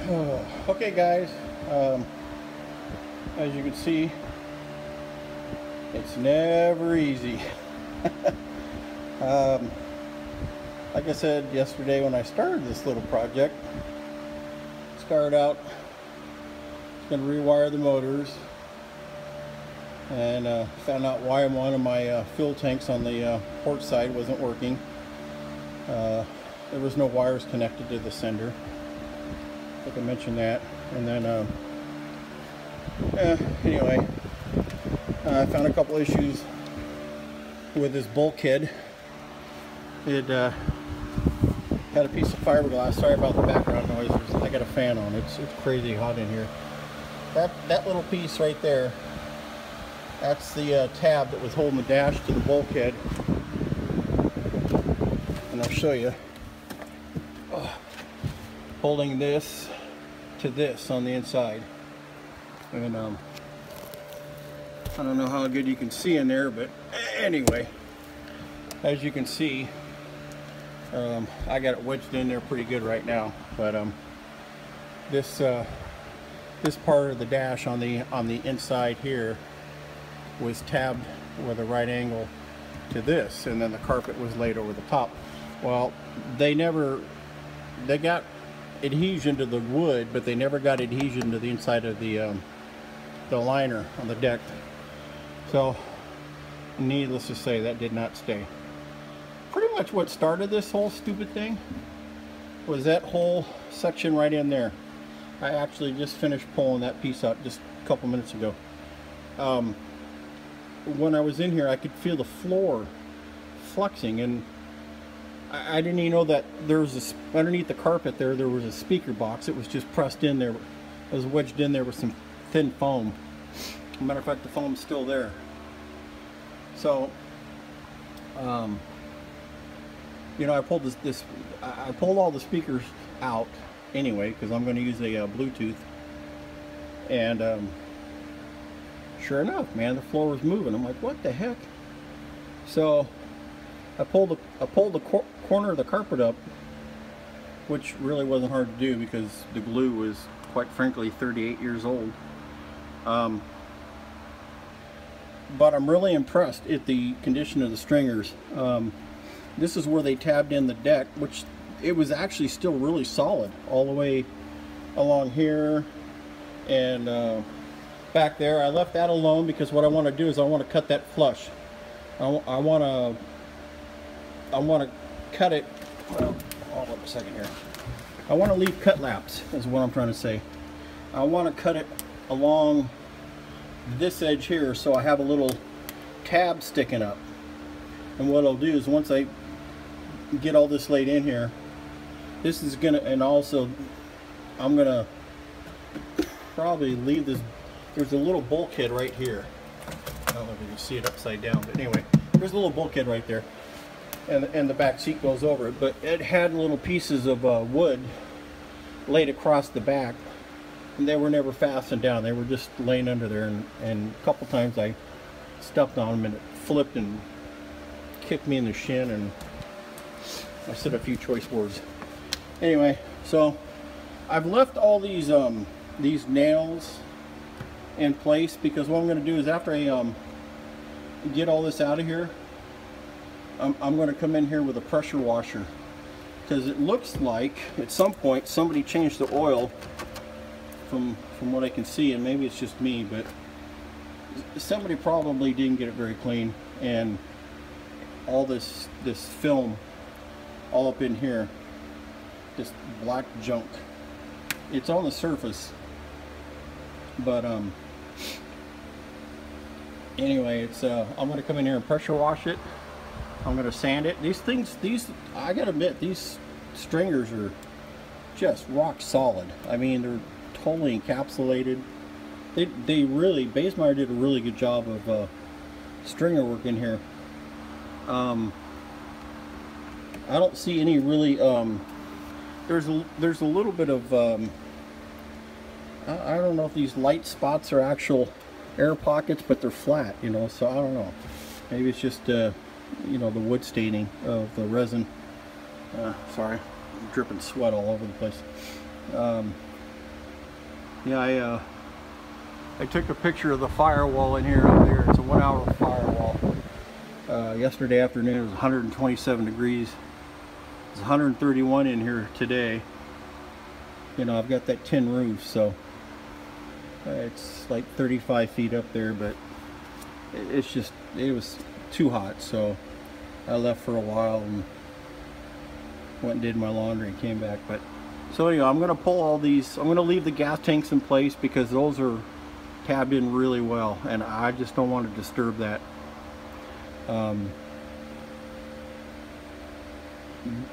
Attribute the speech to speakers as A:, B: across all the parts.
A: Okay guys, as you can see, it's never easy. Like I said yesterday when I started this little project, started out going to rewire the motors, and found out why one of my fuel tanks on the port side wasn't working. There was no wires connected to the sender. I think I mentioned that. And then anyway, I found a couple issues with this bulkhead. It had a piece of fiberglass. Sorry about the background noise. I got a fan on. It's crazy hot in here. That little piece right there, that's the tab that was holding the dash to the bulkhead. And I'll show you. Holding this to this on the inside. And I don't know how good you can see in there, but anyway, as you can see, I got it wedged in there pretty good right now. But this part of the dash on the inside here was tabbed with a right angle to this, and then the carpet was laid over the top. Well, they got adhesion to the wood, but they never got adhesion to the inside of the liner on the deck. So needless to say, that did not stay. Pretty much what started this whole stupid thing was that whole section right in there. I actually just finished pulling that piece out just a couple minutes ago. When I was in here, I could feel the floor flexing, and I didn't even know that there was underneath the carpet there was a speaker box. It was just pressed in there. It was wedged in there with some thin foam. As a matter of fact, the foam's still there. So, you know, I pulled I pulled all the speakers out anyway because I'm going to use a Bluetooth. And sure enough, man, the floor was moving. I'm like, what the heck? So I pulled the corner of the carpet up, which really wasn't hard to do because the glue was, quite frankly, 38 years old. But I'm really impressed at the condition of the stringers. This is where they tabbed in the deck, which it was actually still really solid all the way along here and back there. I left that alone because what I want to do is I want to cut that flush. I want to cut it, well, hold up a second here. I want to leave cut laps, is what I'm trying to say. I want to cut it along this edge here so I have a little tab sticking up. And what I'll do is once I get all this laid in here, this is gonna, and also I'm gonna probably leave this, there's a little bulkhead right here. I don't know if you can see it upside down, but anyway, there's a little bulkhead right there. And the back seat goes over it, but it had little pieces of wood laid across the back, and they were never fastened down. They were just laying under there, and a couple times I stepped on them and it flipped and kicked me in the shin, and I said a few choice words. Anyway, so I've left all these nails in place because what I'm going to do is after I get all this out of here, I'm going to come in here with a pressure washer because it looks like at some point somebody changed the oil from what I can see, and maybe it's just me, but somebody probably didn't get it very clean, and all this film all up in here, this black junk, it's on the surface, but anyway, it's I'm going to come in here and pressure wash it. I'm going to sand it. These I gotta admit, these stringers are just rock solid. I mean, they're totally encapsulated. They really, Biesemeyer did a really good job of stringer work in here. I don't see any really, there's a little bit of, I don't know if these light spots are actual air pockets, but they're flat, you know, so I don't know. Maybe it's just, you know, the wood staining of the resin. Sorry, I'm dripping sweat all over the place. Yeah, I took a picture of the firewall in here up there. It's a 1 hour firewall. Yesterday afternoon it was 127 degrees. It's 131 in here today. You know, I've got that tin roof, so it's like 35 feet up there, but it's just, it was too hot, so I left for a while and went and did my laundry and came back. But so anyway, I'm going to pull all these. I'm going to leave the gas tanks in place because those are tabbed in really well, and I just don't want to disturb that.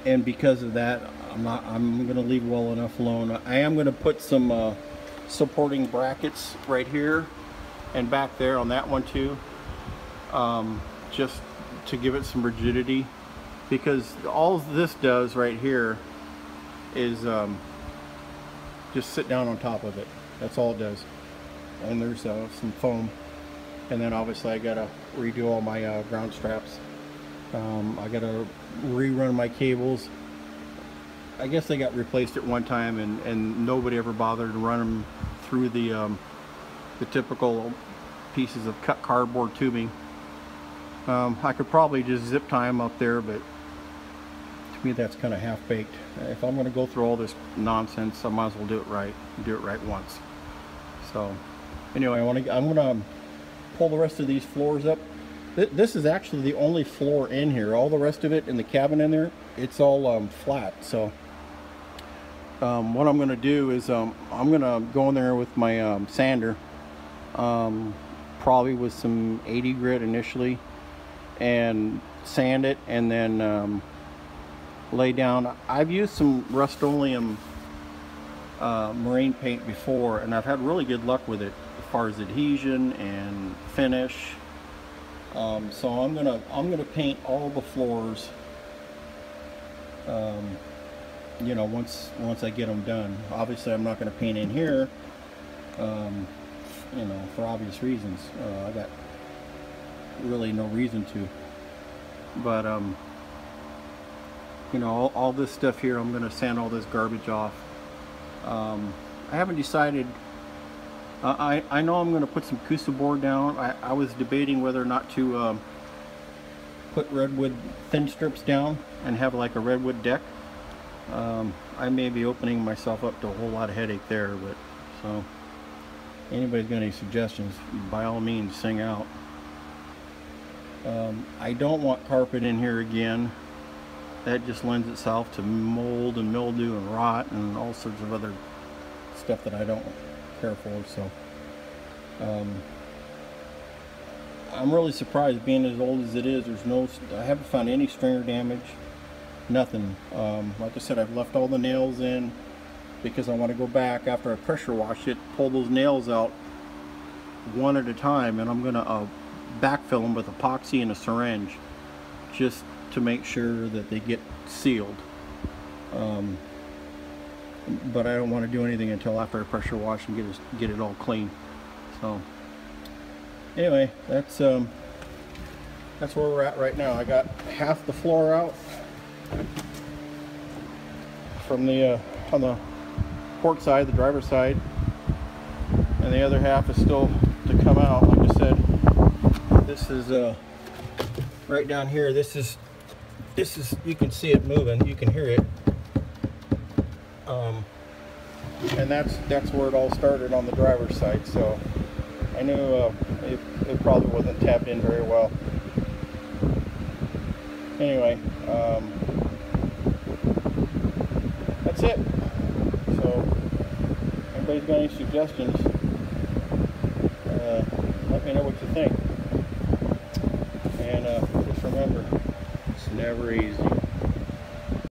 A: And because of that, I'm going to leave well enough alone. I am going to put some supporting brackets right here and back there on that one too, just to give it some rigidity, because all this does right here is just sit down on top of it. That's all it does. And there's some foam, and then obviously I gotta redo all my ground straps. I gotta rerun my cables. I guess they got replaced at one time, and nobody ever bothered to run them through the typical pieces of cut cardboard tubing. I could probably just zip tie them up there, but to me that's kind of half-baked. If I'm going to go through all this nonsense, I might as well do it right once. So anyway, I'm going to pull the rest of these floors up. This is actually the only floor in here. All the rest of it in the cabin in there, it's all flat. So what I'm going to do is I'm going to go in there with my sander, probably with some 80 grit initially, and sand it, and then lay down. I've used some Rust-Oleum marine paint before, and I've had really good luck with it as far as adhesion and finish. So I'm gonna paint all the floors, you know, once I get them done. Obviously I'm not going to paint in here, you know, for obvious reasons. I got really no reason to, but you know, all this stuff here, I'm going to sand all this garbage off. I haven't decided. I know I'm going to put some Kusa board down. I was debating whether or not to put redwood thin strips down and have like a redwood deck. I may be opening myself up to a whole lot of headache there, but so anybody's got any suggestions, by all means sing out. I don't want carpet in here again. That just lends itself to mold and mildew and rot and all sorts of other stuff that I don't care for. So I'm really surprised, being as old as it is. I haven't found any stringer damage, nothing. Like I said, I've left all the nails in because I want to go back after I pressure wash it, pull those nails out one at a time, and I'm gonna backfill them with epoxy and a syringe just to make sure that they get sealed. But I don't want to do anything until after I pressure wash and get it all clean. So anyway, that's where we're at right now. I got half the floor out from the on the port side, the driver's side, and the other half is still to come out. Like I said, this is right down here. This is you can see it moving, you can hear it, and that's where it all started on the driver's side. So I knew it probably wasn't tapped in very well. Anyway, that's it. So anybody's got any suggestions, let me know what you think. And just remember, it's never easy.